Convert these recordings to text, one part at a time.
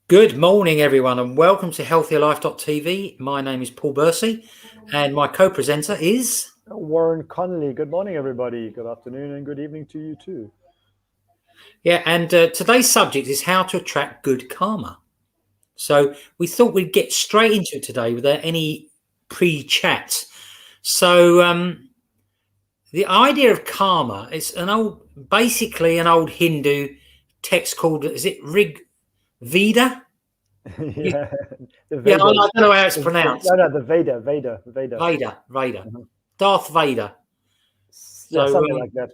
Good morning, everyone, and welcome to healthierlife.tv. My name is Paul Bursey, and my co-presenter is Warren Connolly. Good morning, everybody. Good afternoon and good evening to you too. and today's subject is how to attract good karma. So we thought we'd get straight into it today without any pre-chat. So the idea of karma is basically an old Hindu text called, is it Rig Veda? Yeah, the Yeah, I Vedas. don't know how it's pronounced. No, the Veda. Vader. Mhm. Darth Vader. Yeah, So, something like that.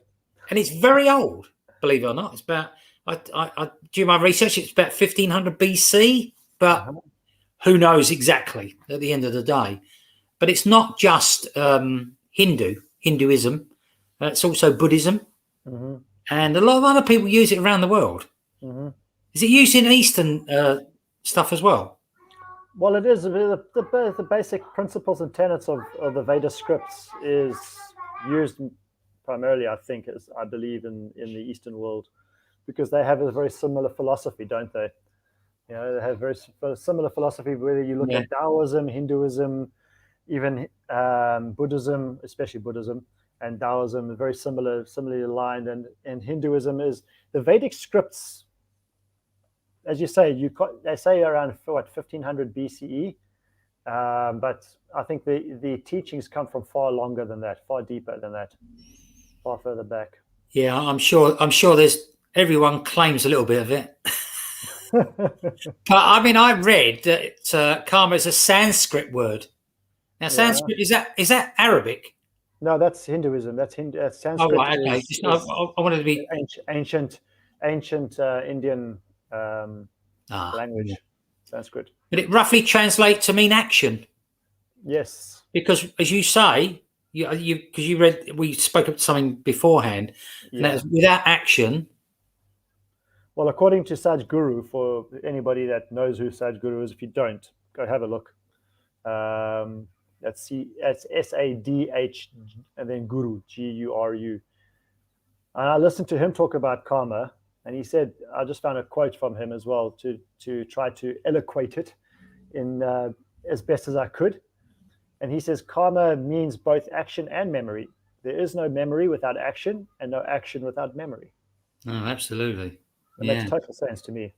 and it's very old, believe it or not. It's about, I do my research, it's about 1500 BC, but Uh-huh. who knows exactly at the end of the day. But it's not just Hinduism, it's also Buddhism, hmm and a lot of other people use it around the world. hmm Is it used in Eastern stuff as well? Well, it is the basic principles and tenets of the Veda scripts is used primarily, I think, as I believe in the Eastern world, because they have a very similar philosophy, don't they? You know, they have very similar philosophy. Whether you look Yeah. at Taoism, Hinduism, even Buddhism, especially Buddhism and Taoism, are very similarly aligned. And Hinduism is the Vedic scripts, as you say, they say around 1500 BCE, but I think the teachings come from far longer than that, far deeper than that, far further back. Yeah, I'm sure. There's everyone claims a little bit of it. But I mean, I read that karma is a Sanskrit word. Now, Yeah. Sanskrit is that Arabic? No, that's Hinduism. That's Hindu. Oh, Sanskrit right, okay. is I wanted to be ancient Indian yeah. language. Sanskrit. But it roughly translates to mean action, Yes. because, as you say, because you read, we spoke of something beforehand, and that Yeah. is without action. Well, according to Sadhguru, for anybody that knows who Sadhguru is, if you don't, go have a look. That's SADH and then Guru, Guru. And I listened to him talk about karma, and he said, I just found a quote from him as well to try to eloquate it in as best as I could. And he says karma means both action and memory. There is no memory without action, and no action without memory. Oh, absolutely. That makes Yeah. total sense to me.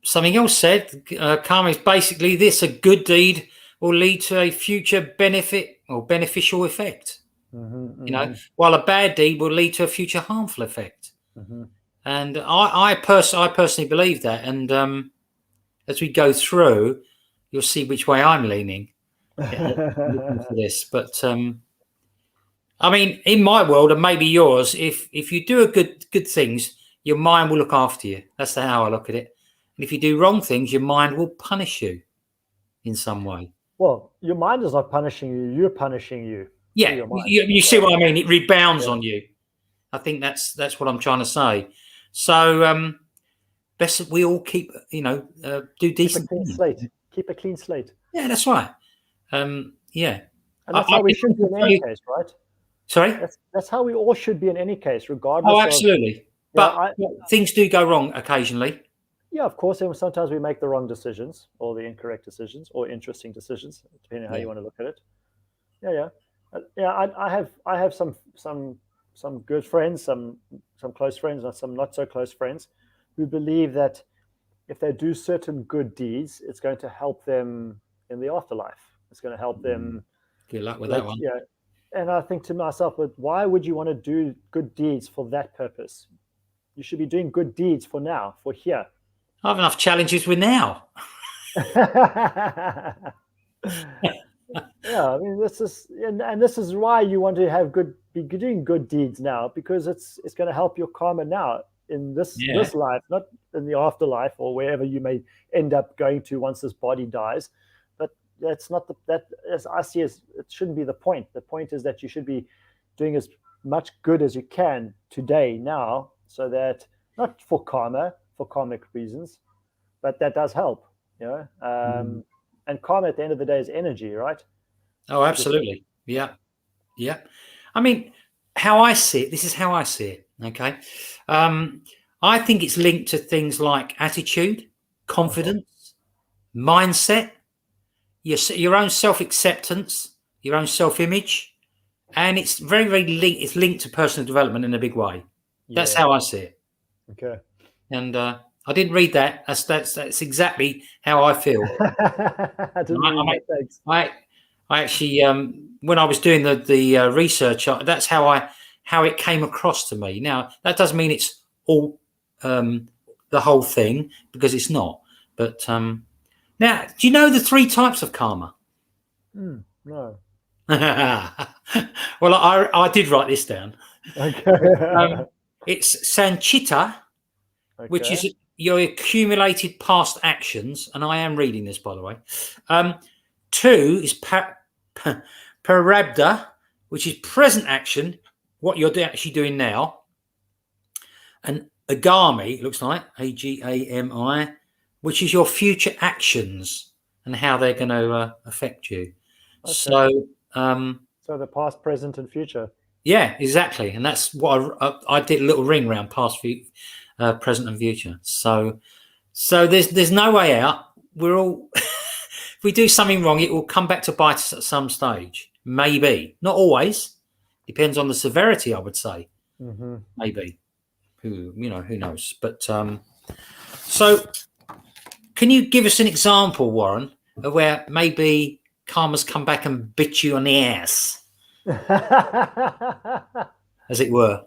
Something else said, karma is basically this: a good deed will lead to a future benefit or beneficial effect. While a bad deed will lead to a future harmful effect. Mm-hmm. And I personally believe that. And as we go through, you'll see which way I'm leaning looking for this. But I mean, in my world, and maybe yours, if you do a good things, your mind will look after you. That's how I look at it. And if you do wrong things, your mind will punish you in some way. Well, your mind is not punishing you; you're punishing you through Yeah, your mind. you see what I mean. It rebounds Yeah. on you. I think that's what I'm trying to say. So best that we all keep, do decent things. Keep a clean slate. Yeah, that's right. Yeah, And that's how we should be in any case, right? Sorry. That's how we all should be in any case, regardless. Oh, absolutely. But things do go wrong occasionally. Yeah, of course. And sometimes we make the wrong decisions, or the incorrect decisions, or interesting decisions, depending on how you want to look at it. Yeah. I have some good friends, some close friends, and some not so close friends, who believe that if they do certain good deeds, it's going to help them in the afterlife. It's going to help them. Good luck with that one. Yeah. And I think to myself, but why would you want to do good deeds for that purpose? You should be doing good deeds for now, for here. I have enough challenges with now. Yeah, I mean, this is why you want to be doing good deeds now, because it's going to help your karma now in this life, not in the afterlife or wherever you may end up going to once this body dies. But that's not that, as I see, it shouldn't be the point. The point is that you should be doing as much good as you can today, now, so that not for karmic reasons, but that does help. And karma at the end of the day is energy, right? Oh, absolutely. Yeah. I mean, how I see it, this is how I see it. Okay. I think it's linked to things like attitude, confidence, mindset, your own self-acceptance, your own self-image, and it's very, very linked. It's linked to personal development in a big way. That's how I see it. Okay. And I didn't read that. That's exactly how I feel. I didn't read that. Thanks. I actually, when I was doing the research, that's how it came across to me. Now that doesn't mean it's all the whole thing, because it's not. But now, do you know the 3 types of karma? No. Well, I did write this down. Okay. It's sanchita, which is your accumulated past actions, and I am reading this, by the way. 2 is prarabdha, which is present action, what you're actually doing now. And agami, it looks like, Agami, which is your future actions and how they're going to affect you. Okay. So the past, present, and future. Yeah, exactly. And that's what I did a little ring around past, present, and future. So there's no way out. We're all, if we do something wrong, it will come back to bite us at some stage. Maybe, not always. Depends on the severity, I would say. Maybe. Who knows? But so, can you give us an example, Warren, of where maybe karma's come back and bit you on the ass, as it were?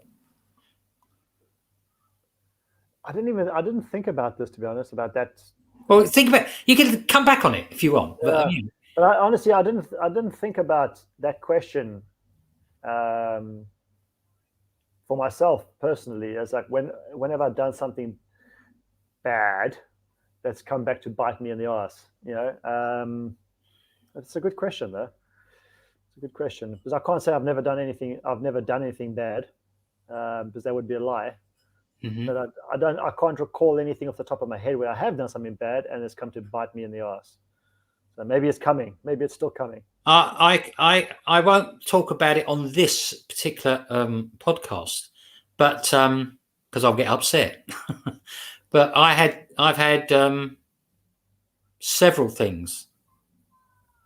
I didn't think about this, to be honest, about that. Well, think about, you can come back on it if you want. But honestly, I didn't think about that question for myself personally, as like whenever I've done something bad that's come back to bite me in the ass. It's a good question, though. It's a good question, because I can't say I've never done anything bad, because that would be a lie. But I can't recall anything off the top of my head where I have done something bad and it's come to bite me in the ass. So maybe it's coming. Maybe it's still coming. I won't talk about it on this particular podcast, but because I'll get upset. But I've had several things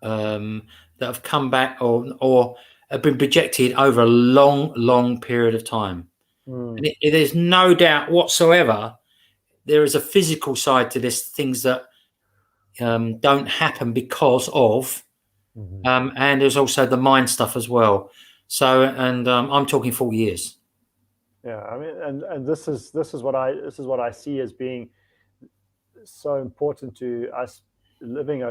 that have come back or have been projected over a long period of time. And there's no doubt whatsoever there is a physical side to this, things that don't happen because of, and there's also the mind stuff as well. So, and I'm talking 4 years. Yeah, I mean, and this is what I see as being so important to us, living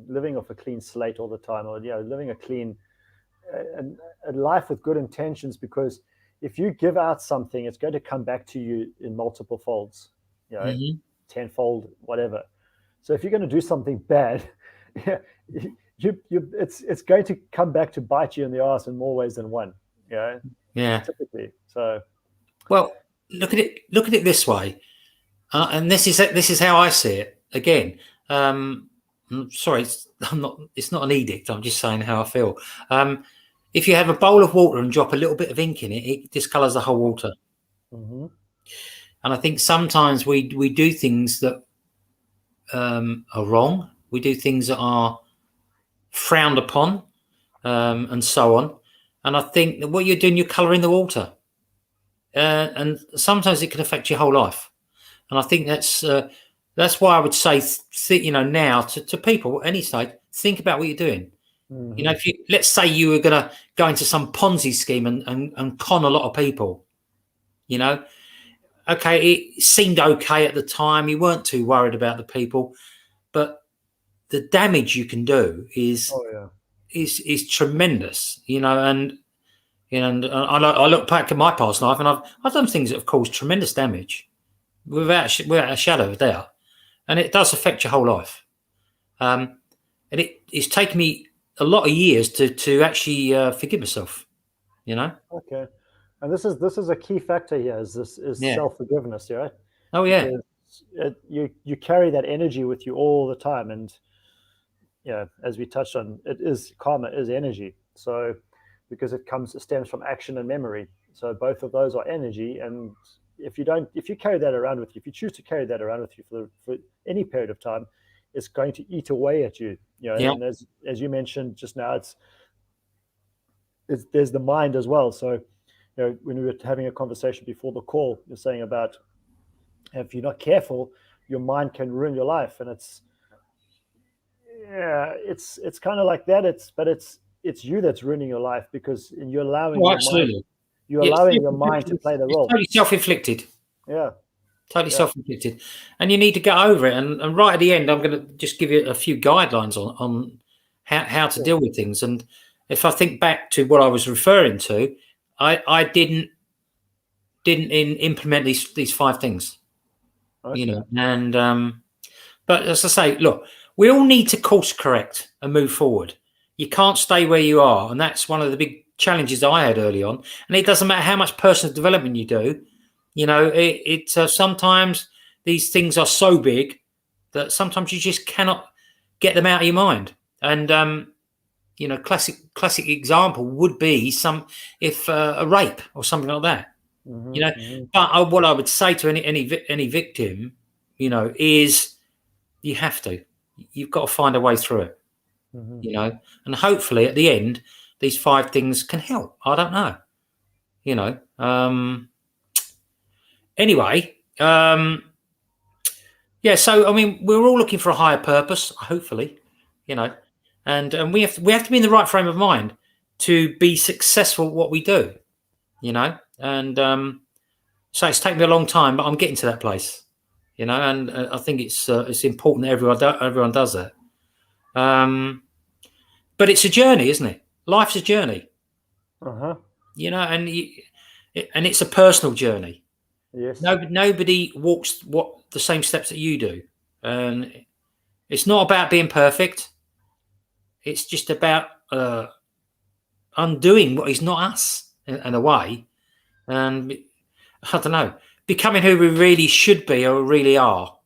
living off a clean slate all the time, or living a clean a life with good intentions, because if you give out something, it's going to come back to you in multiple folds, tenfold, whatever. So if you're going to do something bad, it's going to come back to bite you in the ass in more ways than one. Yeah. Typically. So, well, look at it this way, and this is how I see it. Again, I'm sorry, it's not an edict. I'm just saying how I feel. If you have a bowl of water and drop a little bit of ink in it, it discolors the whole water. And I think sometimes we do things that are wrong. We do things that are frowned upon, and so on. And I think that what you're doing, you're colouring the water, and sometimes it can affect your whole life. And I think that's why I would say, now to people at any stage, think about what you're doing. If let's say you were going to go into some Ponzi scheme and con a lot of people, okay, it seemed okay at the time. You weren't too worried about the people, but the damage you can do is tremendous, and I look back at my past life, and I've done things that have caused tremendous damage, without a shadow of a doubt, and it does affect your whole life. And it's taken me a lot of years to actually forgive myself. Okay, and this is a key factor here. Is self-forgiveness, right? Oh yeah. Because you carry that energy with you all the time, and as we touched on, karma is energy. So because it stems from action and memory. So both of those are energy, and if you carry that around with you, if you choose to carry that around with you for any period of time, it's going to eat away at you. Yeah. And as you mentioned just now, there's the mind as well. So, when we were having a conversation before the call, you're saying about if you're not careful, your mind can ruin your life, and it's kind of like that. It's you that's ruining your life, because you're allowing your absolutely. mind. You're allowing your mind to play the role. Totally self-inflicted. Yeah. Totally self-inflicted. And you need to get over it. And right at the end, I'm going to just give you a few guidelines on how to deal with things. And if I think back to what I was referring to, I didn't implement these 5 things. Okay. And but as I say, look, we all need to course correct and move forward. You can't stay where you are, and that's one of the big challenges I had early on. And it doesn't matter how much personal development you do, sometimes these things are so big that sometimes you just cannot get them out of your mind. And classic example would be a rape or something like that. But what I would say to any victim, is you've got to find a way through it. And hopefully at the end, these 5 things can help. I don't know. Anyway, so I mean, we're all looking for a higher purpose, hopefully, and we have to be in the right frame of mind to be successful at what we do, and so it's taken me a long time, but I'm getting to that place, and I think it's important that everyone does that. But it's a journey, isn't it? Life's a journey. And it's a personal journey. Yes. Nobody walks the same steps that you do, and it's not about being perfect. It's just about undoing what is not us in a way, and I don't know, becoming who we really should be or really are.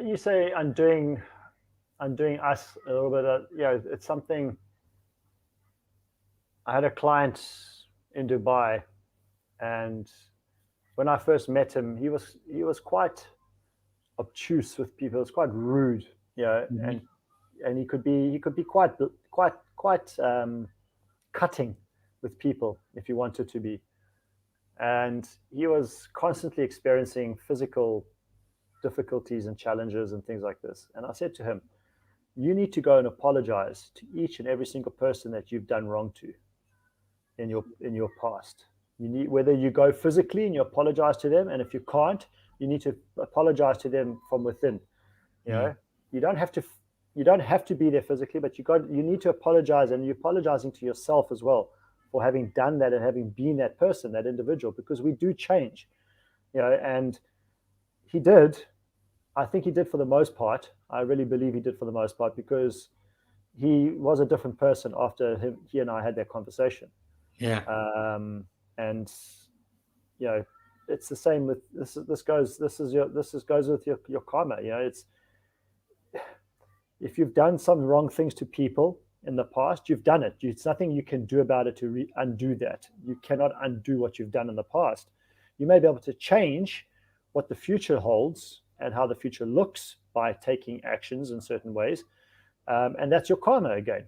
You say undoing us a little bit. It's something. I had a client in Dubai, and when I first met him, he was quite obtuse with people. He was quite rude, and he could be quite cutting with people if he wanted to be. And he was constantly experiencing physical difficulties and challenges and things like this. And I said to him, you need to go and apologize to each and every single person that you've done wrong to in your past. You need, whether you go physically and you apologize to them, and if you can't, you need to apologize to them from within. You don't have to be there physically, but you need to apologize, and you're apologizing to yourself as well for having done that and having been that person, that individual, because we do change. And he did. I think he did for the most part. I really believe he did for the most part, because he was a different person after he and I had that conversation. And it's the same with this. This goes with your karma. It's, if you've done some wrong things to people in the past, you've done it. It's nothing you can do about it to undo that. You cannot undo what you've done in the past. You may be able to change what the future holds and how the future looks by taking actions in certain ways, and that's your karma again.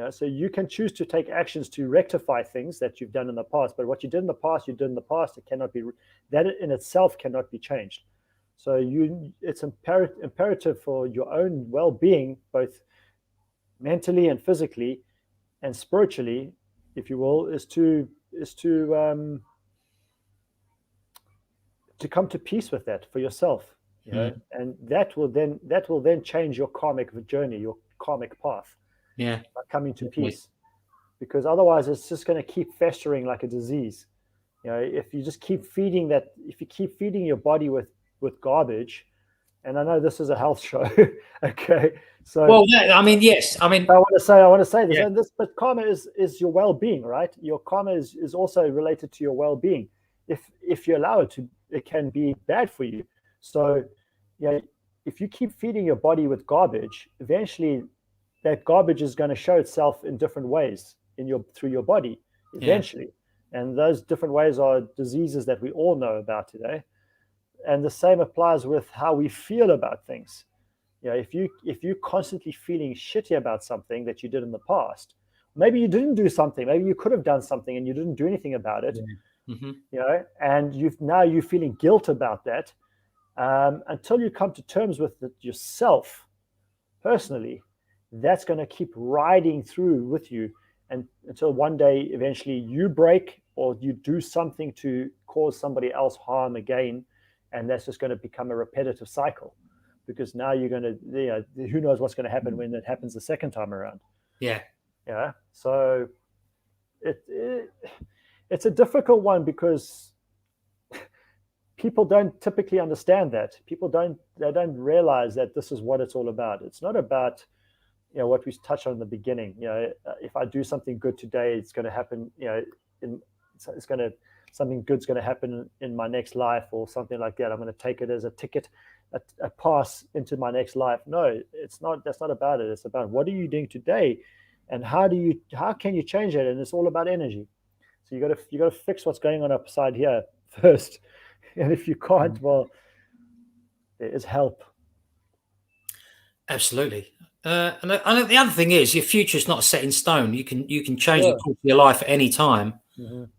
So you can choose to take actions to rectify things that you've done in the past, but what you did in the past, you did in the past. It cannot be, that in itself cannot be changed. So it's imperative for your own well-being, both mentally and physically and spiritually, if you will, is to come to peace with that for yourself. And that will then change your karmic journey, your karmic path. By coming to peace, because otherwise it's just going to keep festering like a disease. If you just keep feeding your body with garbage, and I know this is a health show, okay? So yes. I want to say this, and this, but karma is your well-being, right? Your karma is also related to your well-being. If you allow it to, it can be bad for you. So, if you keep feeding your body with garbage, eventually that garbage is going to show itself in different ways through your body. eventually. And those different ways are diseases that we all know about today. And the same applies with how we feel about things. If you're constantly feeling shitty about something that you did in the past, maybe you didn't do something, maybe you could have done something and you didn't do anything about it. And you're feeling guilt about that, until you come to terms with it yourself personally. That's going to keep riding through with you, and until one day eventually you break or you do something to cause somebody else harm again, and that's just going to become a repetitive cycle, because now you're going to, who knows what's going to happen when it happens the second time around. So it's a difficult one, because people don't typically understand that. They don't realize that this is what it's all about. It's not about, what we touched on in the beginning. If I do something good today, it's going to happen. Something good's going to happen in my next life, or something like that. I'm going to take it as a ticket, a pass into my next life. No, it's not. That's not about it. It's about, what are you doing today, and how can you change it? And it's all about energy. So you got to fix what's going on upside here first. And if you can't, well, there is help. Absolutely. And the other thing is, your future is not set in stone. You can change the course of your life at any time.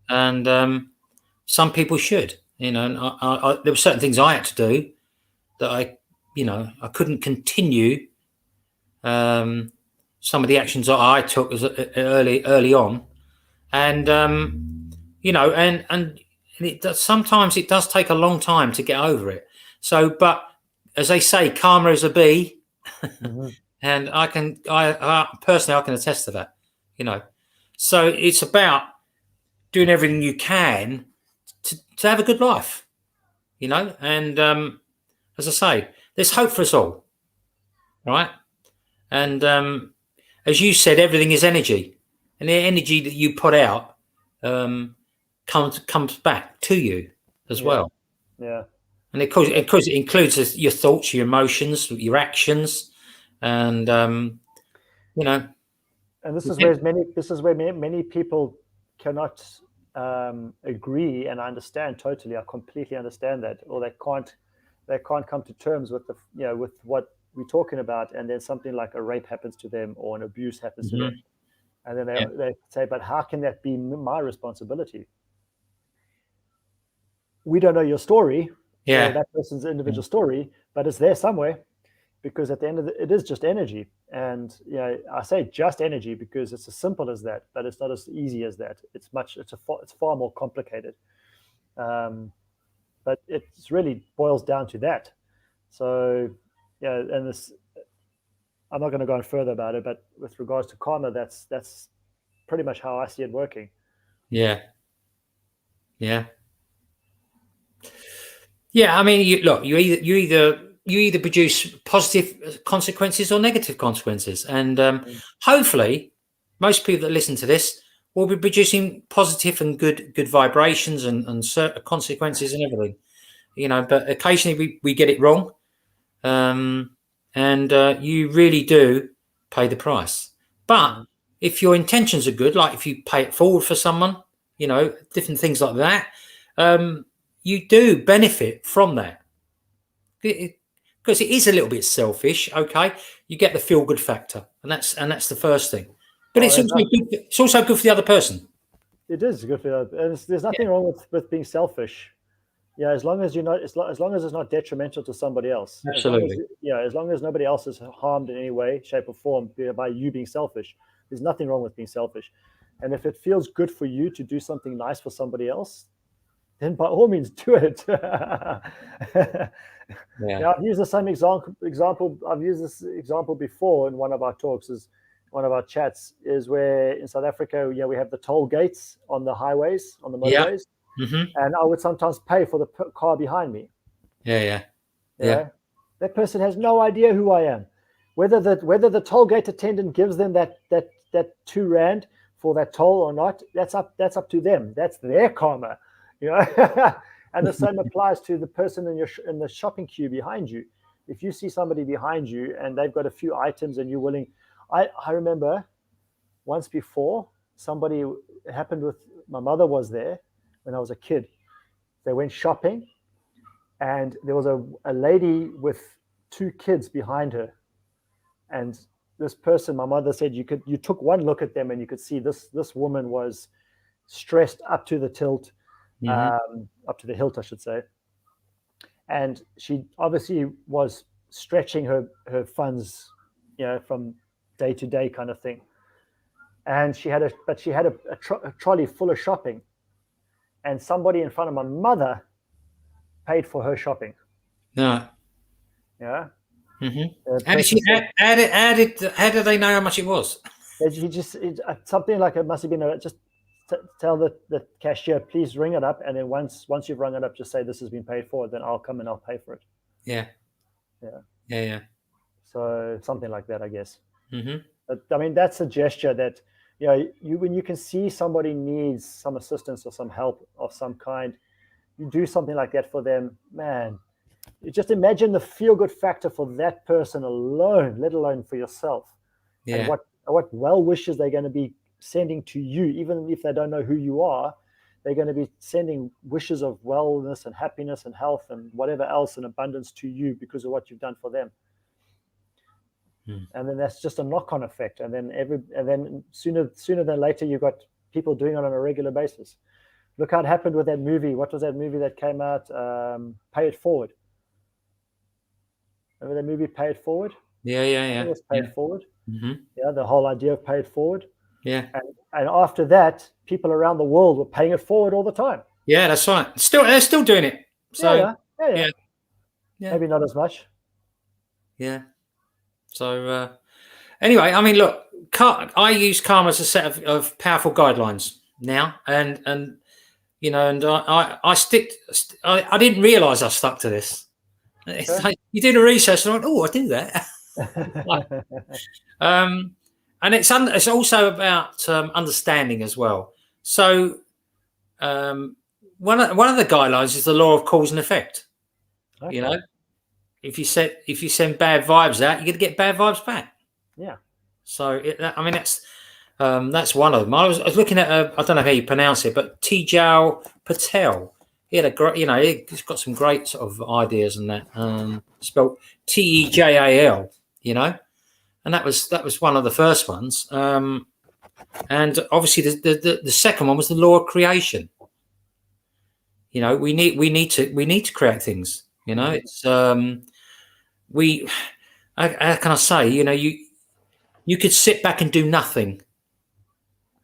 And some people should, and there were certain things I had to do that I couldn't continue some of the actions that I took as early on. And and sometimes it does take a long time to get over it. So, but as they say, karma is a bee. And I personally can attest to that, So it's about doing everything you can to have a good life, And as I say, there's hope for us all, right? And as you said, everything is energy, and the energy that you put out comes back to you as well. Yeah. And of course, it includes your thoughts, your emotions, your actions, and And this is where many people cannot agree, and I understand totally. I completely understand that, or they can't come to terms with with what we're talking about, and then something like a rape happens to them, or an abuse happens to them, and then they say, "But how can that be my responsibility?" We don't know your story, or that person's individual story, but it's there somewhere, because at the end of it is just energy. And I say just energy because it's as simple as that, but it's not as easy as that. It's far more complicated. But it really boils down to that. So and this, I'm not going to go on further about it, but with regards to karma, that's pretty much how I see it working. Yeah. I mean, you either produce positive consequences or negative consequences, and hopefully, most people that listen to this will be producing positive and good vibrations and certain consequences and everything, But occasionally we get it wrong, and you really do pay the price. But if your intentions are good, like if you pay it forward for someone, different things like that, you do benefit from that. Because it is a little bit selfish, okay? You get the feel-good factor, and that's the first thing. But it's also good for the other person. It is good for the other, and there's nothing wrong with being selfish. As long as as long as it's not detrimental to somebody else. Absolutely. As long as nobody else is harmed in any way, shape, or form by you being selfish, there's nothing wrong with being selfish. And if it feels good for you to do something nice for somebody else, then by all means do it. I've used the same example. I've used this example before in one of our talks, one of our chats, is where in South Africa, we have the toll gates on the highways, on the motorways. And I would sometimes pay for the car behind me. That person has no idea who I am. Whether the toll gate attendant gives them that R2 for that toll or not, that's up to them. That's their karma, And the same applies to the person in the shopping queue behind you. If you see somebody behind you and they've got a few items and you're willing, I remember once before, somebody happened with my mother was there when I was a kid. They went shopping, and there was a lady with 2 kids behind her, and this person, my mother said, you took one look at them and you could see this woman was stressed up to the tilt, up to the hilt, I should say. And she obviously was stretching her funds, from day to day kind of thing. And she had a trolley full of shopping, and somebody in front of my mother paid for her shopping. No. Yeah. Mm-hmm. How did they know how much it was? Something like it must have been just tell the cashier, please ring it up, and then once you've rung it up, just say this has been paid for. Then I'll come and I'll pay for it. Yeah. So something like that, I guess. Mm-hmm. But I mean, that's a gesture that when you can see somebody needs some assistance or some help of some kind, you do something like that for them, man. You just imagine the feel-good factor for that person alone, let alone for yourself. Yeah. And what well wishes they're going to be sending to you, even if they don't know who you are. They're going to be sending wishes of wellness and happiness and health and whatever else in abundance to you because of what you've done for them. And then that's just a knock-on effect. And then sooner than later, you've got people doing it on a regular basis. Look how it happened with that movie. What was that movie that came out? Pay It Forward. Remember that movie, Pay It Forward? Yeah. It was Pay It Forward. Mm-hmm. Yeah, the whole idea of Pay It Forward. Yeah. And after that, people around the world were paying it forward all the time. Yeah, that's right. They're still doing it. So yeah. Maybe not as much. Yeah. So anyway, I mean, look, I use karma as a set of powerful guidelines now, and I stick. I didn't realise I stuck to this. It's like you do the research and I went, oh, I do that. And it's also about understanding as well. So one of the guidelines is the law of cause and effect. Okay. If you send bad vibes out, you're going to get bad vibes back. Yeah. So that's one of them. I was looking at I don't know how you pronounce it, but Tejal Patel. He had a great, he's got some great sort of ideas and that. Spelled Tejal, and that was one of the first ones. And obviously the second one was the law of creation. We need to create things. It's how can I say? You could sit back and do nothing,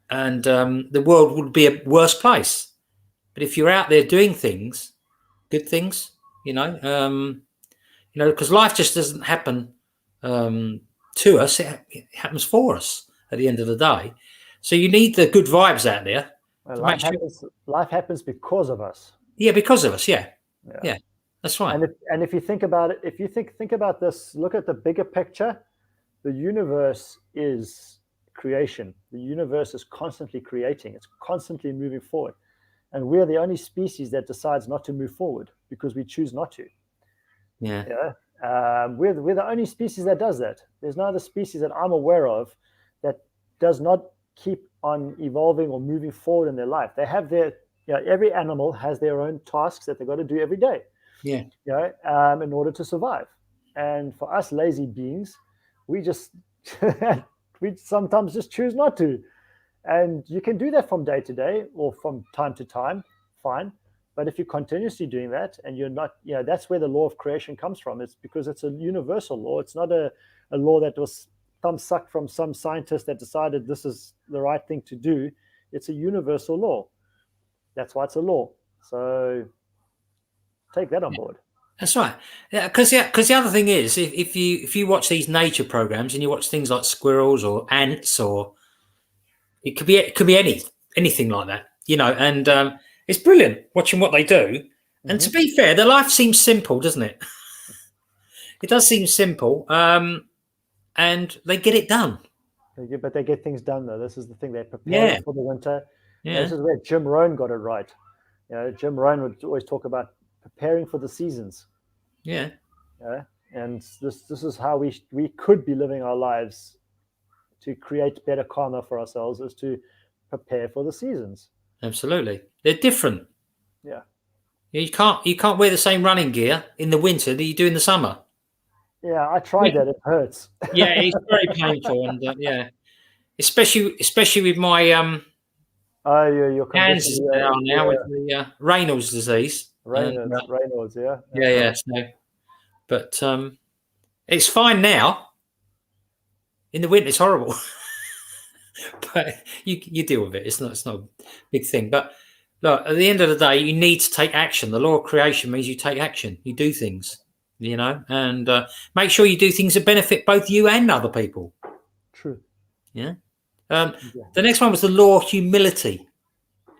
and the world would be a worse place. But if you're out there doing things, good things, because life just doesn't happen to us; it happens for us at the end of the day. So you need the good vibes out there. Well, life happens because of us. Yeah, because of us. Yeah. That's right. And if you think about it, if you think about this, look at the bigger picture. The universe is creation. The universe is constantly creating. It's constantly moving forward. And we're the only species that decides not to move forward because we choose not to. Yeah. We're the only species that does that. There's no other species that I'm aware of that does not keep on evolving or moving forward in their life. They have every animal has their own tasks that they've got to do every day. Yeah. In order to survive. And for us lazy beings, we sometimes just choose not to. And you can do that from day to day or from time to time, fine. But if you're continuously doing that and you're not, that's where the law of creation comes from. It's because it's a universal law. It's not a law that was thumbsucked from some scientist that decided this is the right thing to do. It's a universal law. That's why it's a law. So take that on board. That's right. Yeah, because the other thing is, if you watch these nature programs and you watch things like squirrels or ants, or it could be anything like that, and it's brilliant watching what they do. Mm-hmm. And to be fair, their life seems simple, doesn't it? It does seem simple, and they get it done. But they get things done, though. This is the thing. They're preparing for the winter. Yeah. This is where Jim Rohn got it right. Jim Rohn would always talk about preparing for the seasons. Yeah. And this is how we could be living our lives to create better karma for ourselves, is to prepare for the seasons. Absolutely, they're different. Yeah. You can't wear the same running gear in the winter that you do in the summer. Yeah, I tried that. It hurts. Yeah, it's very painful, and yeah, especially with my Oh, your hands condition. now with the Raynaud's disease. Raynaud's, yeah. Yeah. So, but it's fine now. In the winter, it's horrible, but you deal with it. It's not a big thing. But look, at the end of the day, you need to take action. The law of creation means you take action. You do things, and make sure you do things that benefit both you and other people. True. Yeah. The next one was the law of humility.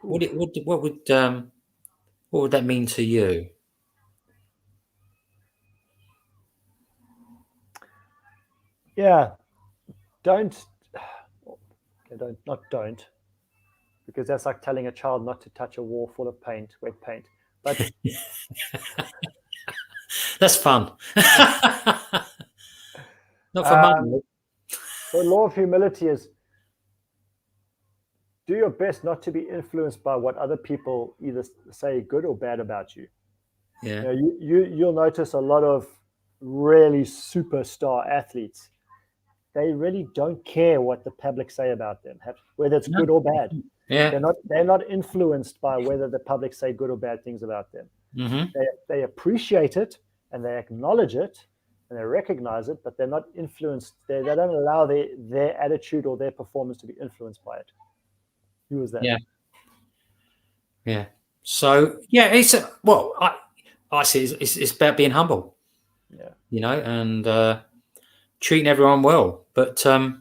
What would that mean to you? Yeah. Don't, because that's like telling a child not to touch a wall full of wet paint. But that's fun. Not for money. The law of humility is do your best not to be influenced by what other people either say good or bad about you. Yeah. You'll notice a lot of really superstar athletes. They really don't care what the public say about them, whether it's good or bad. Yeah. They're not influenced by whether the public say good or bad things about them. Mm-hmm. They appreciate it and they acknowledge it and they recognize it, but they're not influenced. They don't allow their attitude or their performance to be influenced by it. Who was that? Yeah. So it's I see it's about being humble. Yeah. And treating everyone well. But a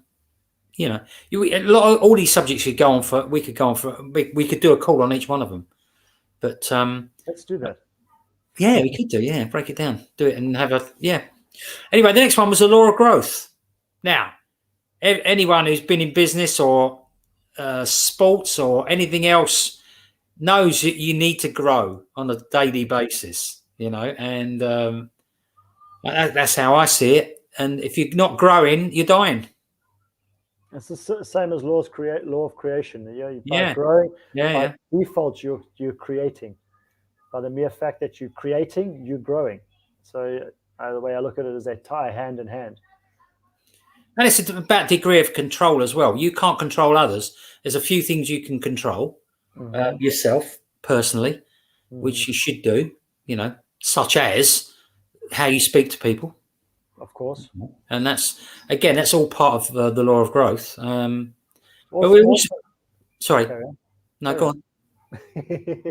lot of all these subjects we could go on for. We could do a call on each one of them. But let's do that. Yeah, we could do. Yeah, break it down, do it, and have a Anyway, the next one was the law of growth. Now, anyone who's been in business or sports or anything else knows that you need to grow on a daily basis. And that's how I see it. And if you're not growing, you're dying. It's the same as law of creation. By growing, by default, you're creating. By the mere fact that you're creating, you're growing. So the way I look at it is they tie hand in hand. And it's about degree of control as well. You can't control others. There's a few things you can control yourself personally, which you should do, such as how you speak to people. Of course. And that's all part of the law of growth. Sorry. No, go on.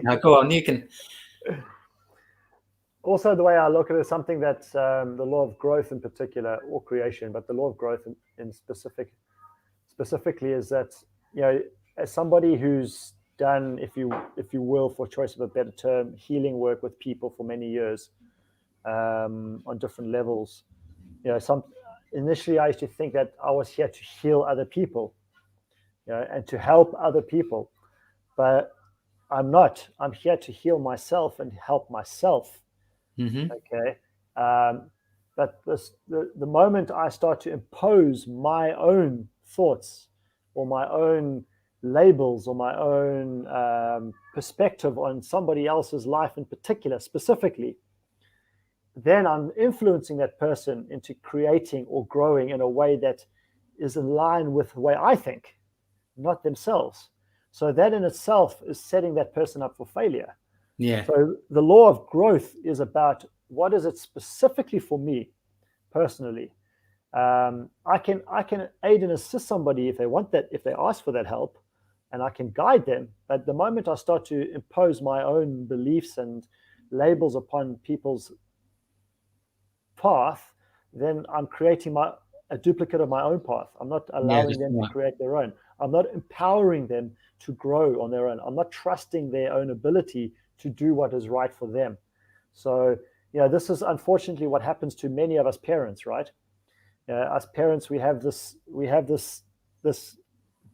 No, go on. You can. Also, the way I look at it is something that the law of growth in particular, or creation, but the law of growth in specifically is that, as somebody who's done, if you will, for choice of a better term, healing work with people for many years on different levels, initially I used to think that I was here to heal other people, and to help other people, but I'm not. I'm here to heal myself and help myself. Mm-hmm. Okay. But the moment I start to impose my own thoughts or my own labels or my own perspective on somebody else's life in particular, specifically, then I'm influencing that person into creating or growing in a way that is in line with the way I think, not themselves. So that in itself is setting that person up for failure. Yeah. So the law of growth is about what is it specifically for me personally. I can aid and assist somebody if they want that, if they ask for that help, and I can guide them. But the moment I start to impose my own beliefs and labels upon people's path, then I'm creating a duplicate of my own path. I'm not allowing them to create their own. I'm not empowering them to grow on their own. I'm not trusting their own ability to do what is right for them. So, this is unfortunately what happens to many of us parents, right? As parents, we have this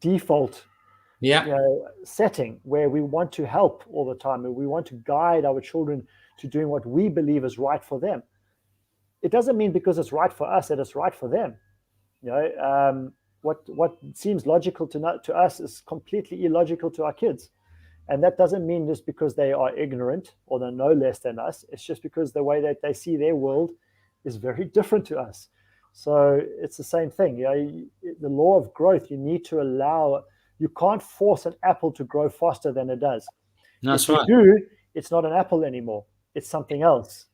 default setting where we want to help all the time, and we want to guide our children to doing what we believe is right for them. It doesn't mean because it's right for us that it's right for them. what seems logical to us is completely illogical to our kids. And that doesn't mean just because they are ignorant or they know less than us. It's just because the way that they see their world is very different to us. So it's the same thing. The law of growth, you need to allow, you can't force an apple to grow faster than it does. That's if right. you do, it's not an apple anymore. It's something else.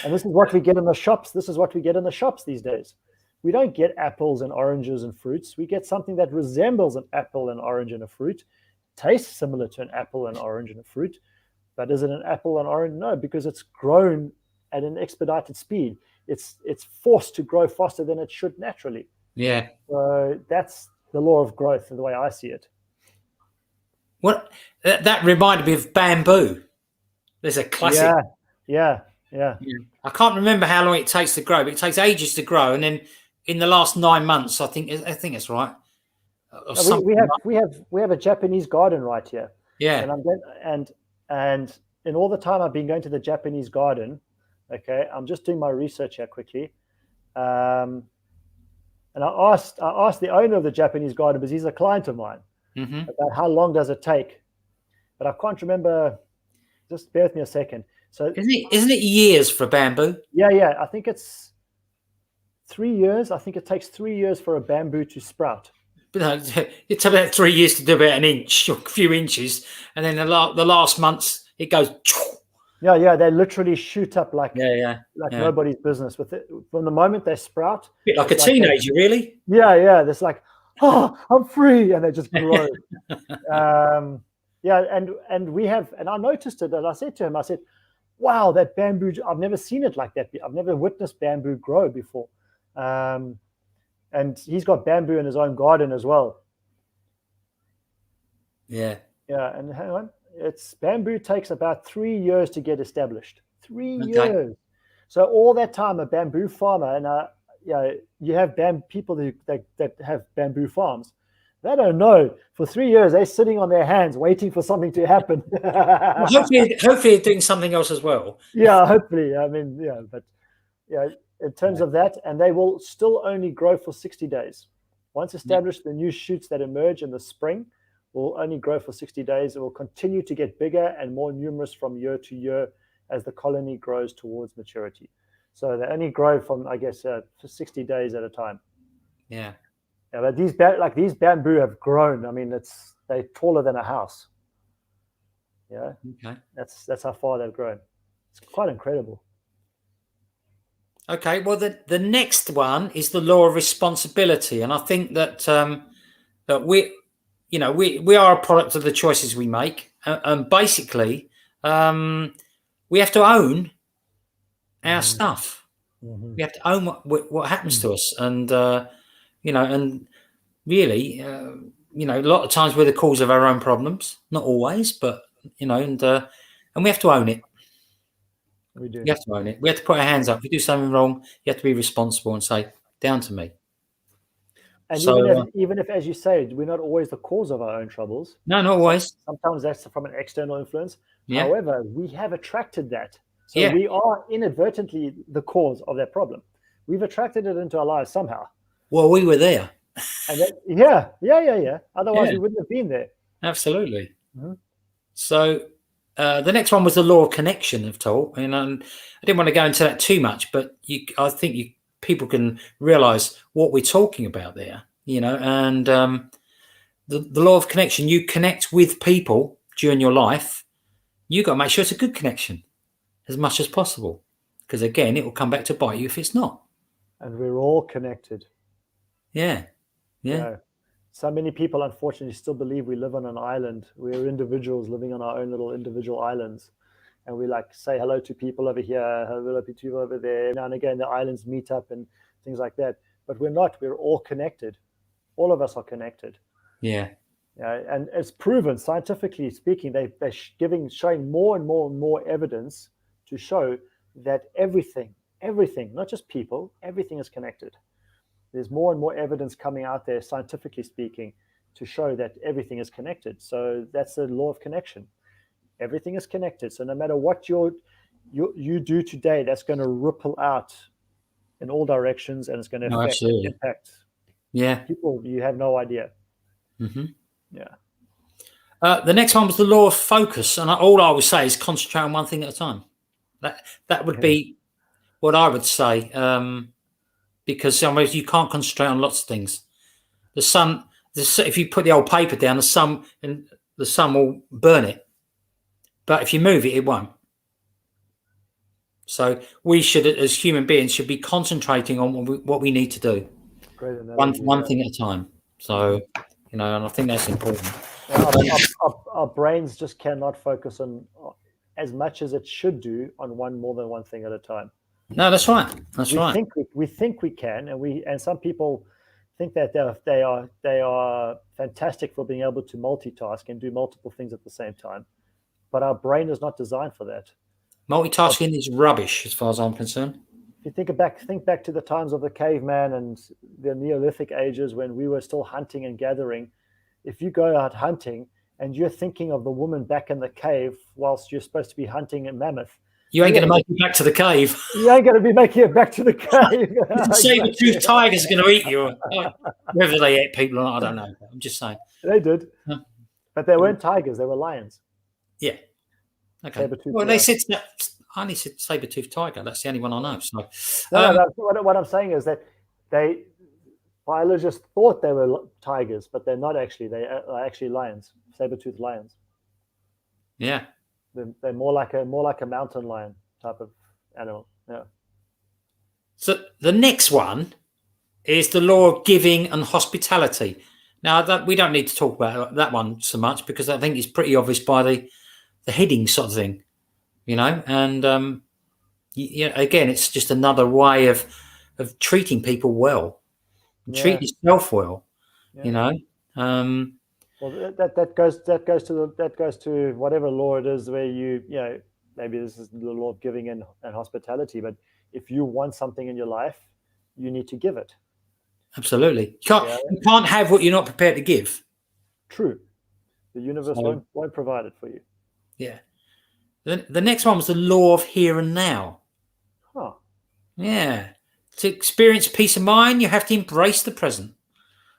And this is what we get in the shops. This is what we get in the shops these days. We don't get apples and oranges and fruits. We get something that resembles an apple, an orange, and a fruit. Tastes similar to an apple, an orange, and a fruit. But is it an apple and orange? No, because it's grown at an expedited speed. It's forced to grow faster than it should naturally. Yeah. So that's the law of growth, the way I see it. What that reminded me of bamboo. There's a classic. Yeah. I can't remember how long it takes to grow, but it takes ages to grow, and then in the last 9 months, I think it's right. We have a Japanese garden right here. Yeah. And in all the time I've been going to the Japanese garden, okay, I'm just doing my research here quickly. And I asked the owner of the Japanese garden, because he's a client of mine, about how long does it take. But I can't remember. Just bear with me a second. So isn't it years for bamboo? Yeah. I think it's 3 years. I think it takes 3 years for a bamboo to sprout. It's about 3 years to do about an inch or a few inches, and then the last months it goes. Yeah, they literally shoot up like nobody's business with it. From the moment they sprout, a bit like a teenager, really. Yeah. There's like, oh, I'm free, and they just grow. And we have, and I noticed it, and I said to him, I said, wow, that bamboo, I've never seen it like that. I've never witnessed bamboo grow before. And he's got bamboo in his own garden as well. Yeah. And hang on, bamboo takes about 3 years to get established. 3 years. So all that time, a bamboo farmer, and you have people that have bamboo farms. They don't know. For 3 years, they're sitting on their hands waiting for something to happen. Well, hopefully they're doing something else as well. Yeah, hopefully. I mean, but in terms of that, and they will still only grow for 60 days. Once established, the new shoots that emerge in the spring will only grow for 60 days. It will continue to get bigger and more numerous from year to year as the colony grows towards maturity. So they only grow from, I guess, for 60 days at a time. Yeah. But these bamboo have grown. I mean, they're taller than a house. Yeah. Okay. That's how far they've grown. It's quite incredible. Okay. Well, the next one is the law of responsibility, and I think that that we are a product of the choices we make, and basically we have to own our stuff. We have to own what happens to us, and and really, a lot of times we're the cause of our own problems. Not always, but and we have to own it. We do. You have to own it. We have to put our hands up. If you do something wrong, you have to be responsible and say, "Down to me." And so, even if, as you say, we're not always the cause of our own troubles. No, not always. Sometimes that's from an external influence. Yeah. However, we have attracted that. So we are inadvertently the cause of that problem. We've attracted it into our lives somehow. Well, we were there. And yeah. Otherwise, we wouldn't have been there. Absolutely. So the next one was the law of connection of talk. And I didn't want to go into that too much, but I think people can realize what we're talking about there, and the law of connection. You connect with people during your life. You got to make sure it's a good connection as much as possible, because again, it will come back to bite you if it's not. And we're all connected. Yeah. So many people, unfortunately, still believe we live on an island. We're individuals living on our own little individual islands. And we say hello to people over here, hello to people over there. Now and again, the islands meet up and things like that. But we're not. We're all connected. All of us are connected. Yeah. And it's proven, scientifically speaking, they're showing more and more evidence to show that everything, not just people, everything is connected. There's more and more evidence coming out there, scientifically speaking, to show that everything is connected. So that's the law of connection. Everything is connected. So no matter what you do today, that's going to ripple out in all directions, and it's going to impact. Yeah. People, you have no idea. Mm-hmm. Yeah. The next one was the law of focus, and all I would say is concentrate on one thing at a time. That would be what I would say, because otherwise you can't concentrate on lots of things. If you put the old paper down, the sun will burn it, but if you move it, it won't. So we should, as human beings, should be concentrating on what we need to do. Great analogy, one thing at a time. So, and I think that's important. Our brains just cannot focus on as much as it should do on more than one thing at a time. No, that's right. We think we can, and some people think that they are fantastic for being able to multitask and do multiple things at the same time. But our brain is not designed for that. Multitasking is rubbish, as far as I'm concerned. If you think back to the times of the caveman and the Neolithic ages when we were still hunting and gathering. If you go out hunting and you're thinking of the woman back in the cave whilst you're supposed to be hunting a mammoth, you ain't going to make it back to the cave. You ain't going to be making it back to the cave. Saber-toothed tigers are going to eat you. Whether they ate people or not, I don't know. I'm just saying. They did. Huh? But they weren't tigers. They were lions. Yeah. Okay. Well, they said I only said saber-toothed tiger. That's the only one I know. So, what I'm saying is that biologists thought they were tigers, but they're not actually. They are actually lions, saber-toothed lions. Yeah. They're more like a mountain lion type of animal. Yeah. So the next one is the law of giving and hospitality. Now we don't need to talk about that one so much because I think it's pretty obvious by the heading sort of thing, And again, it's just another way of treating people well, treat yourself well, Well, that goes to whatever law it is where maybe this is the law of giving and hospitality. But if you want something in your life, you need to give it. Absolutely, you can't have what you're not prepared to give. True, the universe won't provide it for you. Yeah. The next one was the law of here and now. Huh. Yeah. To experience peace of mind, you have to embrace the present.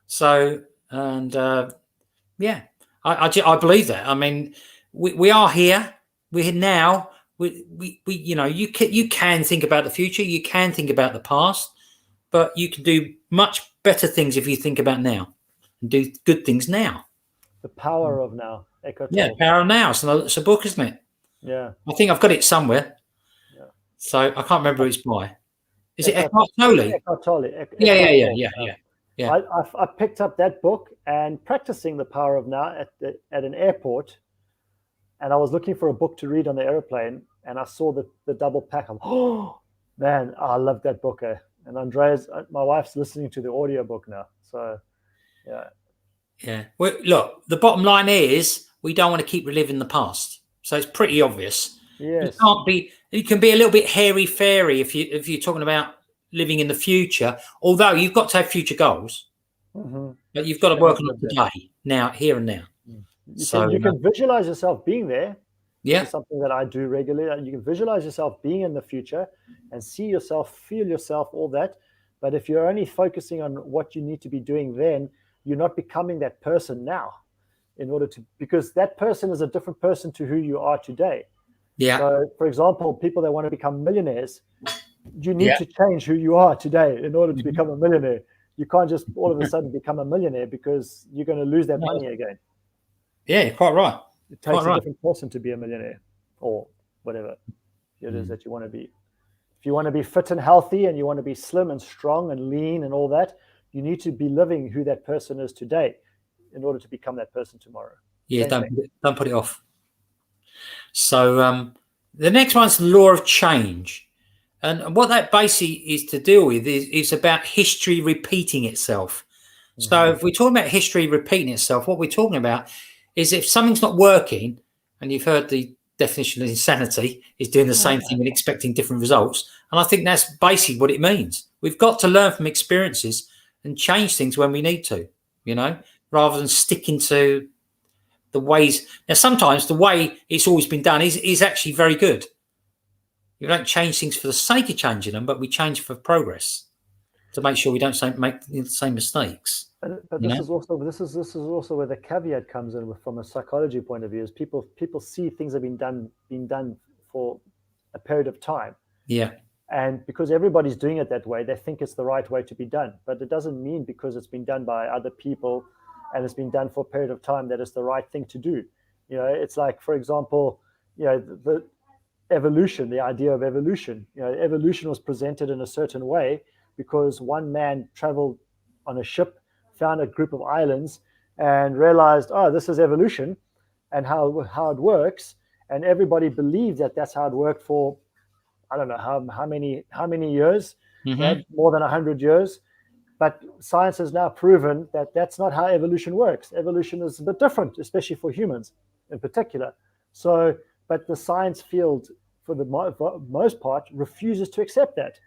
So yeah, I believe that. I mean, we are here. We're here now. You can think about the future. You can think about the past, but you can do much better things if you think about now and do good things now. The power of now. Eckhart Tolle. Yeah, power of now. It's a book, isn't it? Yeah. I think I've got it somewhere. Yeah. So I can't remember who it's by. Is it Eckhart Tolle? Eckhart Tolle. Yeah. I picked up that book and practicing the power of now at an airport, and I was looking for a book to read on the airplane, and I saw the double pack. I'm, oh man, I love that book. And Andrea's, my wife's listening to the audiobook now. So, yeah. Yeah. Well, look, the bottom line is we don't want to keep reliving the past. So it's pretty obvious. Yes. You can be a little bit hairy-fairy if you're talking about living in the future, although you've got to have future goals. Mm-hmm. But you've got to work on it today, now, here and now. You can visualize yourself being there. Yeah. This is something that I do regularly. You can visualize yourself being in the future and see yourself, feel yourself, all that. But if you're only focusing on what you need to be doing then, you're not becoming that person now because that person is a different person to who you are today. Yeah. So, for example, people that want to become millionaires, you need to change who you are today in order to become a millionaire. You can't just all of a sudden become a millionaire because you're going to lose that money again. Yeah, you're quite right. It takes a different person to be a millionaire or whatever it is that you want to be. If you want to be fit and healthy and you want to be slim and strong and lean and all that, you need to be living who that person is today in order to become that person tomorrow. Yeah, don't put it off. So the next one's the law of change. And what that basically is to deal with is about history repeating itself. Mm-hmm. So if we're talking about history repeating itself, what we're talking about is if something's not working, and you've heard the definition of insanity is doing the same thing and expecting different results. And I think that's basically what it means. We've got to learn from experiences and change things when we need to, rather than sticking to the ways. Now, sometimes the way it's always been done is actually very good. You don't change things for the sake of changing them, but we change for progress. to make sure we don't make the same mistakes. But this is also where the caveat comes in from a psychology point of view. Is people see things have been done for a period of time. Yeah. And because everybody's doing it that way, they think it's the right way to be done. But it doesn't mean because it's been done by other people and it's been done for a period of time that it's the right thing to do. It's like, for example, the evolution, the idea of evolution. Evolution was presented in a certain way because one man traveled on a ship, found a group of islands, and realized, oh, this is evolution and how it works. And everybody believed that that's how it worked for, I don't know how many years, right? More than 100 years. But science has now proven that that's not how evolution works. Evolution is a bit different, especially for humans in particular. So, but the science field, for the most part, refuses to accept that.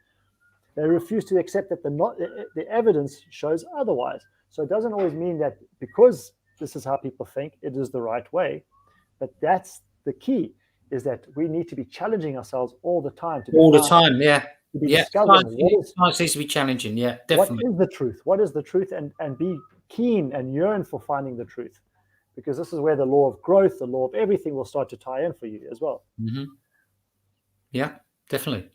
They refuse to accept that the evidence shows otherwise. So it doesn't always mean that because this is how people think, it is the right way. But that's the key, is that we need to be challenging ourselves all the time. Yeah. Science needs to be challenging, yeah, definitely. What is the truth? What is the truth? And be keen and yearn for finding the truth. Because this is where the law of growth, the law of everything will start to tie in for you as well. Yeah, definitely.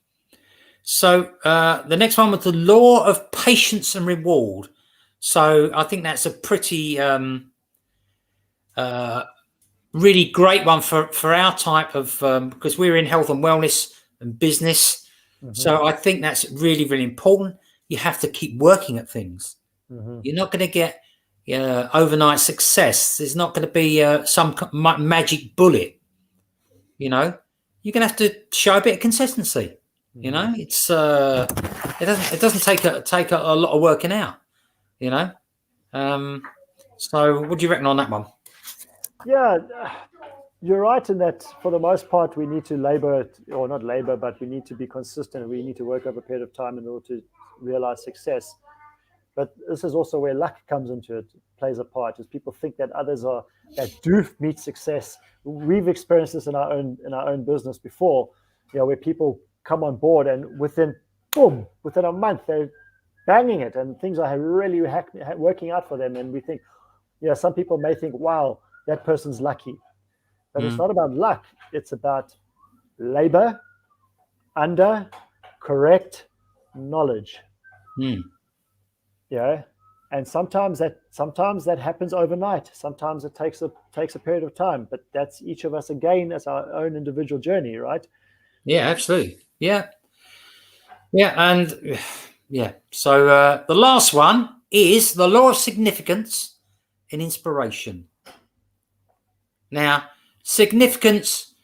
So the next one was the law of patience and reward. So I think that's a pretty really great one for our type of, because we're in health and wellness and business. So I think that's really, really important. You have to keep working at things. You're not going to get overnight success. There's not going to be some magic bullet. You're going to have to show a bit of consistency. It's it doesn't take a lot of working out. So what do you reckon on that one? Yeah, you're right in that for the most part we need to labor, or not labor, but we need to be consistent. We need to work over a period of time in order to realize success. But this is also where luck comes into it, plays a part, is people think that others that do meet success. We've experienced this in our own business before, where people come on board and within a month they're banging it and things are really working out for them. And we think, some people may think, wow, that person's lucky. But it's not about luck. It's about labor under correct knowledge. And sometimes that happens overnight. Sometimes it takes a period of time. But that's each of us again as our own individual journey, right? Yeah, absolutely. Yeah. And so the last one is the law of significance and inspiration. Now, significance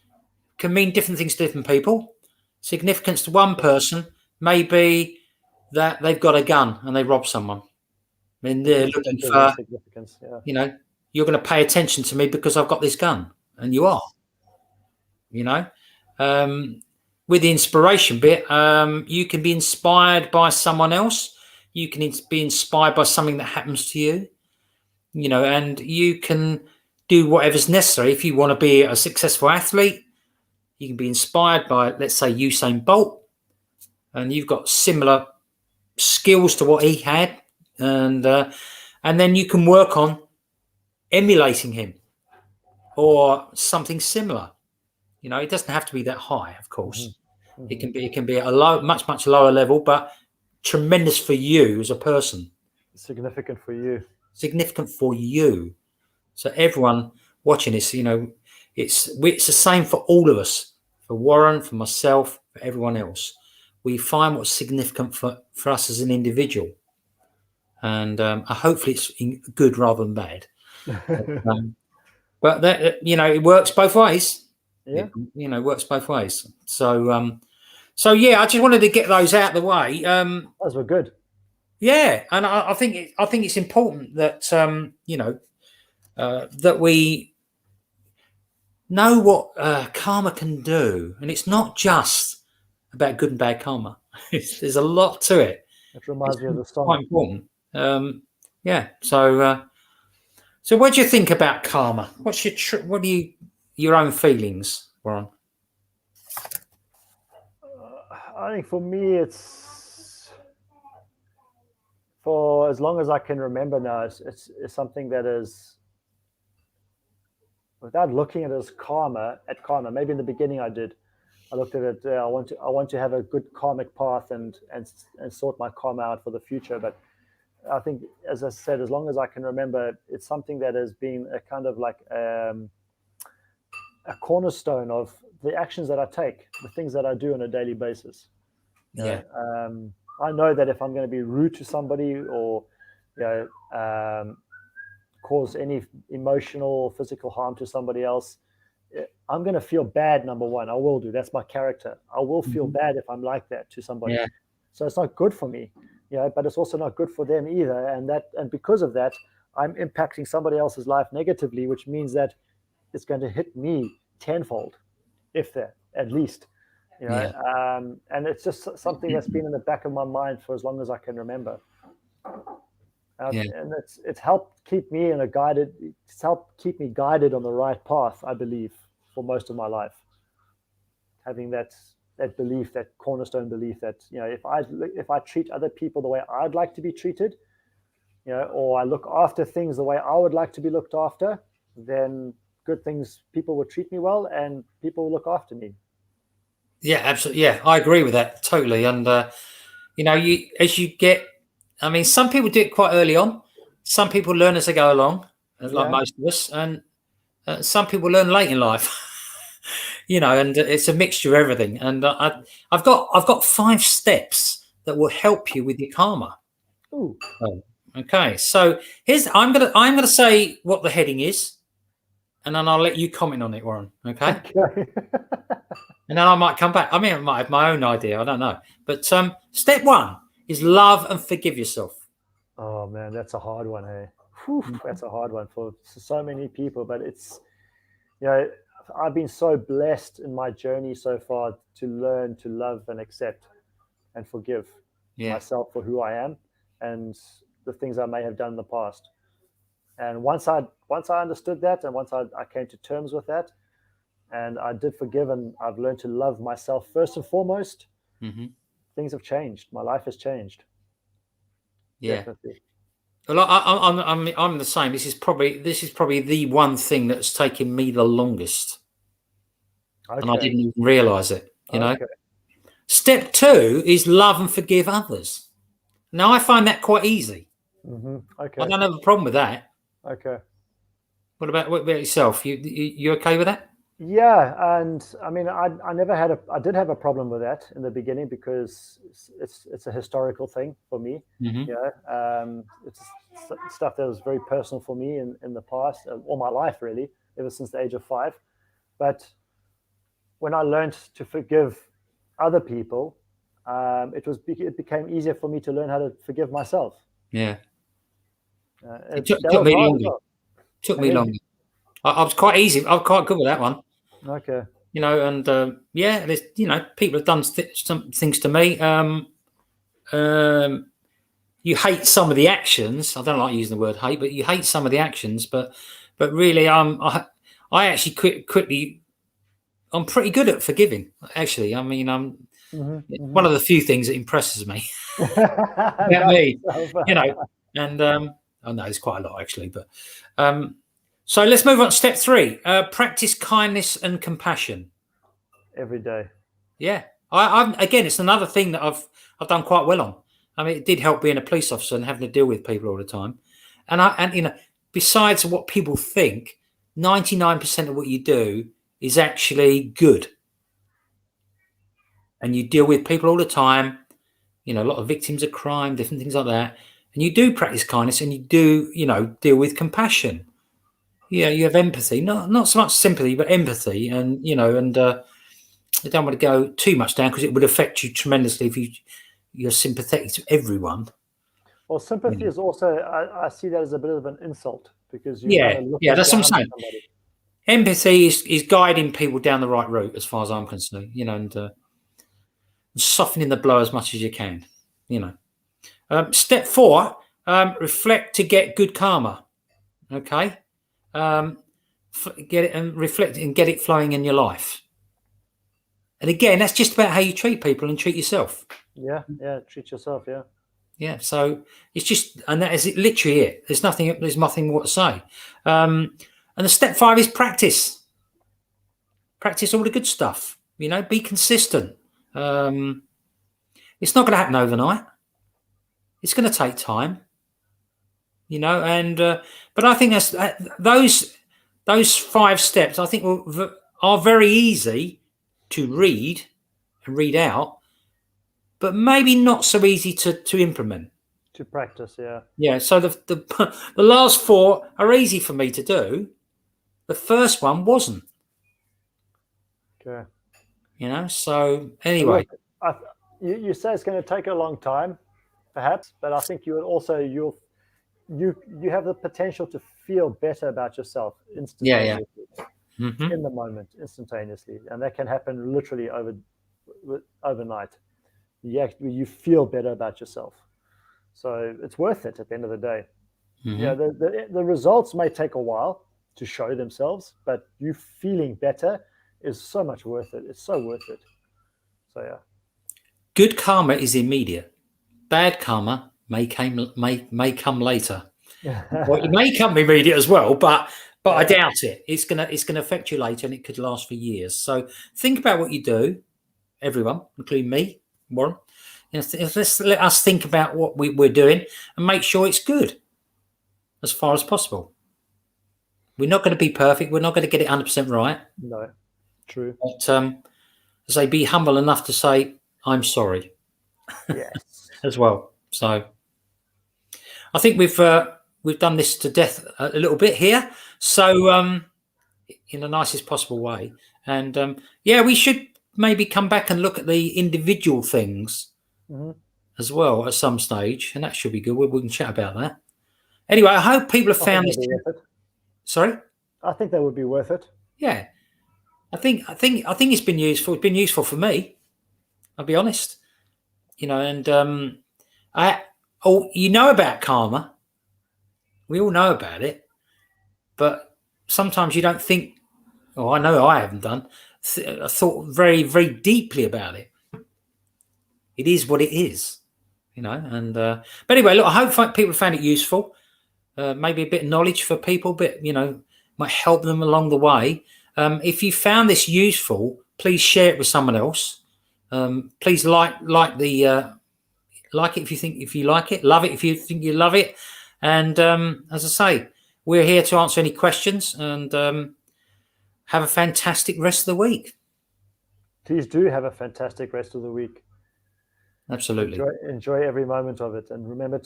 can mean different things to different people. Significance to one person may be that they've got a gun and they rob someone. I mean, they're looking for significance. Yeah. You're going to pay attention to me because I've got this gun, and you are. With the inspiration bit, you can be inspired by someone else. You can be inspired by something that happens to you. And you can do whatever's necessary. If you want to be a successful athlete, you can be inspired by, let's say, Usain Bolt, and you've got similar skills to what he had, and then you can work on emulating him or something similar. It doesn't have to be that high, of course. It can be at a much lower level, but tremendous for you as a person. Significant for you. Significant for you. So everyone watching this, it's the same for all of us. For Warren, for myself, for everyone else. We find what's significant for us as an individual. And hopefully it's good rather than bad. But that, it works both ways. Yeah. It works both ways. So I just wanted to get those out of the way. Those were good. Yeah, and I think it's important that that we know what karma can do, and it's not just about good and bad karma. There's a lot to it. It reminds me of the song. Quite important. So what do you think about karma? What's your own feelings, Warren? I think for me, it's for as long as I can remember now, it's something that is, without looking at it as karma. Maybe in the beginning I did. I looked at it. I want to have a good karmic path and sort my karma out for the future. But I think, as I said, as long as I can remember, it's something that has been a kind of like a cornerstone of the actions that I take, the things that I do on a daily basis. Yeah. I know that if I'm going to be rude to somebody or, cause any emotional or physical harm to somebody else, I'm going to feel bad. Number one, I will do. That's my character. I will feel bad if I'm like that to somebody. Yeah. So it's not good for me, but it's also not good for them either. And because of that, I'm impacting somebody else's life negatively, which means that it's going to hit me tenfold, if that, at least. And it's just something that's been in the back of my mind for as long as I can remember. And it's helped keep me guided on the right path, I believe, for most of my life. Having that belief, that cornerstone belief that, if I treat other people the way I'd like to be treated, or I look after things the way I would like to be looked after, then good things, people will treat me well and people will look after me. Yeah, absolutely. Yeah, I agree with that totally. And as you get, I mean, some people do it quite early on. Some people learn as they go along, like most of us, and some people learn late in life. And it's a mixture of everything. And I've got 5 steps that will help you with your karma. Ooh. Okay, so I'm gonna say what the heading is, and then I'll let you comment on it, Warren. Okay. And then I might come back. I mean, I might have my own idea. I don't know. But step 1 is love and forgive yourself. Oh man, that's a hard one, hey. Whew, that's a hard one for so many people. But it's, I've been so blessed in my journey so far to learn to love and accept and forgive myself for who I am and the things I may have done in the past. And once I understood that, and once I came to terms with that, and I did forgive, and I've learned to love myself first and foremost, things have changed. My life has changed. Yeah. Definitely. Well, I'm the same. This is probably the one thing that's taken me the longest, and I didn't even realise it. Step 2 is love and forgive others. Now I find that quite easy. I don't have a problem with that. Okay. What about yourself? You okay with that? Yeah, and I mean, I did have a problem with that in the beginning because it's a historical thing for me. It's stuff that was very personal for me in the past, all my life really, ever since the age of 5. But when I learned to forgive other people, it became easier for me to learn how to forgive myself. Yeah, It took me longer. Took me longer. I was quite easy. I was quite good with that one. Okay. And there's people have done some things to me. You hate some of the actions. I don't like using the word hate, but you hate some of the actions. But really, I actually quickly. I'm pretty good at forgiving. Actually, I mean, I'm one of the few things that impresses me. About me, and I know it's quite a lot actually, but. So let's move on to step 3. Practice kindness and compassion. Every day. Yeah. Again, it's another thing that I've done quite well on. I mean, it did help being a police officer and having to deal with people all the time. And besides what people think, 99% of what you do is actually good. And you deal with people all the time. A lot of victims of crime, different things like that. And you do practice kindness, and you do, deal with compassion. Yeah, you have empathy, not so much sympathy, but empathy, and I don't want to go too much down because it would affect you tremendously if you're sympathetic to everyone. Well, sympathy is also, I see that as a bit of an insult because that's what I'm saying. Empathy is guiding people down the right route, as far as I'm concerned. And softening the blow as much as you can. Step 4: reflect to get good karma. Okay. Get it and reflect and get it flowing in your life. And again, that's just about how you treat people and treat yourself. Yeah, treat yourself. Yeah. So it's just, and that is it, literally it. There's nothing more to say. And the step 5 is practice. Practice all the good stuff. Be consistent. It's not going to happen overnight. It's going to take time. And but I think that's those 5 steps. I think are very easy to read and read out, but maybe not so easy to implement. To practice, yeah. Yeah. So the last 4 are easy for me to do. The first one wasn't. Okay. So anyway. Look, you say it's going to take a long time, perhaps, but I think you have the potential to feel better about yourself instantaneously. Yeah. Mm-hmm. In the moment, instantaneously, and that can happen literally overnight. You feel better about yourself, so it's worth it at the end of the day. Mm-hmm. Yeah, the results may take a while to show themselves, but you feeling better is so much worth it. It's so worth it. So yeah. Good karma is immediate. Bad karma may come later. Well, it may come immediate as well, but I doubt it. It's gonna affect you later, and it could last for years. So think about what you do, everyone, including me, Warren. Let's let us think about what we're doing and make sure it's good as far as possible. We're not going to be perfect. We're not going to get it 100% right. No, true. But say, be humble enough to say, I'm sorry. Yes. As well. So I think we've done this to death a little bit here. So in the nicest possible way. And we should maybe come back and look at the individual things as well at some stage, and that should be good. We can chat about that. Anyway, I hope people have found this. Sorry? I think that would be worth it. Yeah. I think it's been useful. It's been useful for me. I'll be honest. And about karma. We all know about it, but sometimes you don't think. Oh, I know I haven't done. I thought very, very deeply about it. It is what it is, And but anyway, look. I hope people found it useful. Maybe a bit of knowledge for people, but might help them along the way. If you found this useful, please share it with someone else. Please like it if you like it. Love it if you think you love it. And as I say, we're here to answer any questions, and have a fantastic rest of the week. Please do have a fantastic rest of the week. Absolutely. Enjoy every moment of it, and remember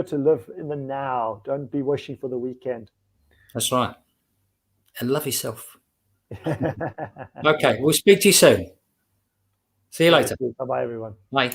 to live in the now. Don't be wishing for the weekend. That's right. And love yourself. Okay, we'll speak to you soon. See you later. Bye-bye, everyone. Bye.